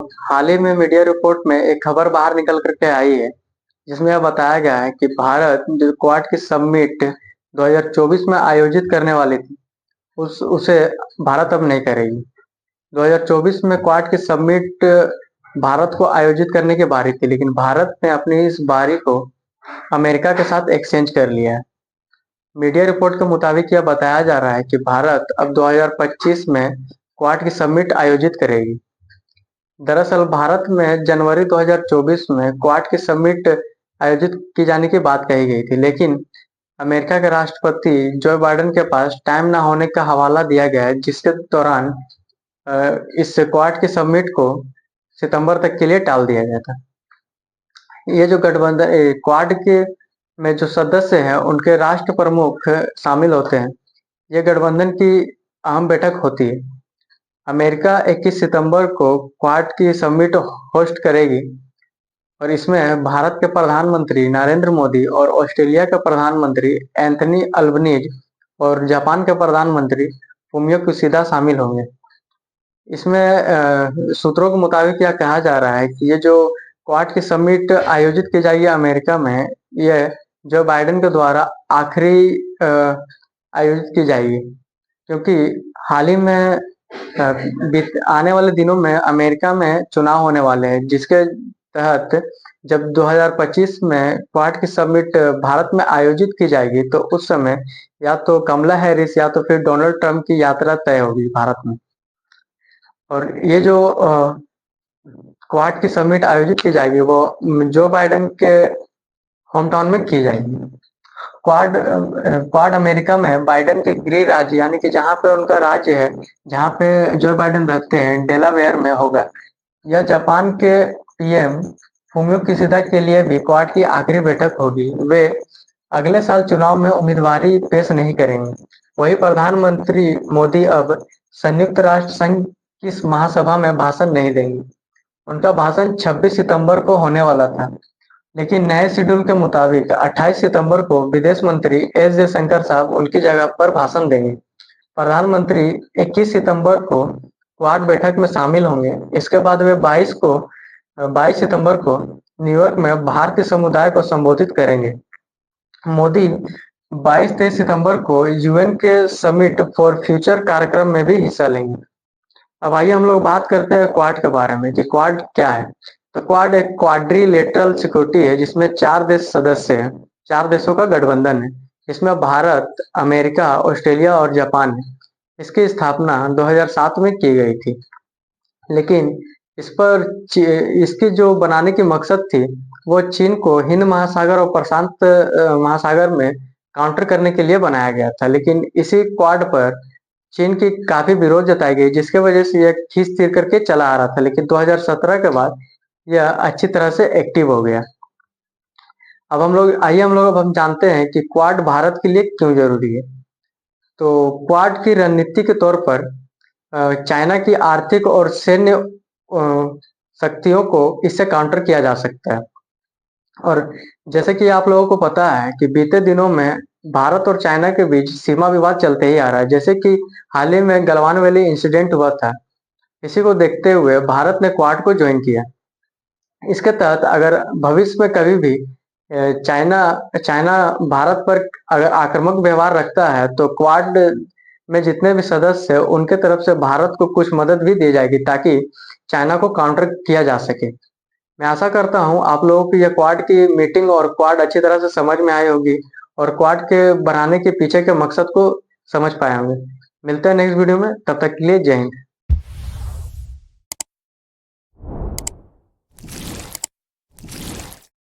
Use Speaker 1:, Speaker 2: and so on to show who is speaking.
Speaker 1: हाल ही में media report में एक खबर बाहर निकल कर के आई है, जिसमें यह बताया गया है कि भारत जो क्वाड की समिट 2024 में आयोजित करने वाली थी, उसे भारत अब नहीं करेगी। 2024 में क्वाड की समिट भारत को आयोजित करने की बारी थी, लेकिन भारत ने अपनी इस बारी को अमेरिका के साथ एक्सचेंज कर लिया है। मीडिया रिपोर्ट के मुताबिक यह बताया जा रहा है कि भारत अब 2025 में क्वाड की समिट आयोजित करेगी। दरअसल भारत में जनवरी 2024 में क्वाड की समिट आयोजित की जाने की बात कही गई थी, लेकिन अमेरिका के राष्ट्रपति जो बाइडेन के पास टाइम न होने का हवाला दिया गया है, जिसके दौरान इस क्वाड की समिट को सितंबर तक के लिए टाल दिया गया था। ये जो गठबंधन क्वाड के में जो सदस्य हैं, उनके राष्ट्र प्रमुख शामिल होते हैं। ये गठबंधन की अहम बैठक होती है। अमेरिका 21 सितंबर को क्वाड की समिट होस्ट करेगी और इसमें भारत के प्रधानमंत्री नरेंद्र मोदी और ऑस्ट्रेलिया के प्रधानमंत्री एंथनी अल्बनीज और जापान के प्रधानमंत्री फुमियो किशिदा शामिल होंगे। इसमें सूत्रों के मुताबिक यह कहा जा रहा है कि ये जो क्वाड की समिट आयोजित की जाएगी अमेरिका में, यह जो बाइडेन के द्वारा आखिरी आयोजित की जाएगी, क्योंकि हाल ही में आने वाले दिनों में अमेरिका में चुनाव होने वाले हैं, जिसके तहत जब 2025 में क्वाड की समिट भारत में आयोजित की जाएगी, तो उस समय या तो कमला हैरिस या तो फिर डोनाल्ड ट्रंप की यात्रा तय होगी भारत में। और ये जो क्वाड की समिट आयोजित की जाएगी, वो जो बाइडेन के होम टाउन में की जाएगी। क्वाड अमेरिका में बाइडेन के गृह राज्य यानी कि जहाँ पे उनका राज्य है, जहाँ पे जो बाइडेन रहते हैं, डेलावेयर में होगा। यह जापान के पीएम फुमियो किशिदा के लिए भी क्वाड की आखिरी बैठक होगी। वे अगले साल चुनाव में उम्मीदवारी पेश नहीं करेंगे। वही प्रधानमंत्री मोदी अब संयुक्त राष्ट्र संघ की महासभा में भाषण नहीं देंगे। उनका भाषण 26 सितंबर को होने वाला था, लेकिन नए शेड्यूल के मुताबिक 28 सितंबर को विदेश मंत्री एस जयशंकर साहब उनकी जगह पर भाषण देंगे। प्रधानमंत्री 21 सितंबर को क्वाड बैठक में शामिल होंगे। इसके बाद वे 22 सितंबर को न्यूयॉर्क में भारतीय समुदाय को संबोधित करेंगे। मोदी 22-23 सितंबर को यूएन के समिट फॉर फ्यूचर कार्यक्रम में भी हिस्सा लेंगे। अब आइए हम लोग बात करते हैं क्वाड के बारे में कि क्वाड क्या है। तो क्वाड एक क्वाड्रिलेटरल सिक्योरिटी है, जिसमें 4 देश सदस्य हैं। 4 देशों का गठबंधन है। इसमें भारत, अमेरिका, ऑस्ट्रेलिया और जापान है। इसकी स्थापना 2007 में की गई थी, लेकिन इसकी जो बनाने की मकसद थी, वो चीन को हिंद महासागर और प्रशांत महासागर में काउंटर करने के लिए बनाया गया था। लेकिन इसी क्वाड पर चीन की काफी विरोध जताई गई, जिसके वजह से यह खींच तीर करके चला आ रहा था, लेकिन 2017 के बाद यह अच्छी तरह से एक्टिव हो गया। अब हम जानते हैं कि क्वाड भारत के लिए क्यों जरूरी है। तो क्वाड की रणनीति के तौर पर चाइना की आर्थिक और सैन्य शक्तियों को इससे काउंटर किया जा सकता है। और जैसे कि आप लोगों को पता है कि बीते दिनों में भारत और चाइना के बीच सीमा विवाद चलते ही आ रहा है, जैसे कि हाल ही में गलवान वैली इंसिडेंट हुआ था। इसी को देखते हुए भारत ने क्वाड को ज्वाइन किया। इसके तहत अगर भविष्य में कभी भी चाइना चाइना भारत पर अगर आक्रामक व्यवहार रखता है, तो क्वाड में जितने भी सदस्य हैं, उनके तरफ से भारत को कुछ मदद भी दी जाएगी, ताकि चाइना को काउंटर किया जा सके। मैं आशा करता हूँ आप लोगों को यह क्वाड की मीटिंग और क्वाड अच्छी तरह से समझ में आई होगी और क्वाड के बनाने के पीछे के मकसद को समझ पाए होंगे। मिलते हैं नेक्स्ट वीडियो में, तब तक के लिए जय हिंद।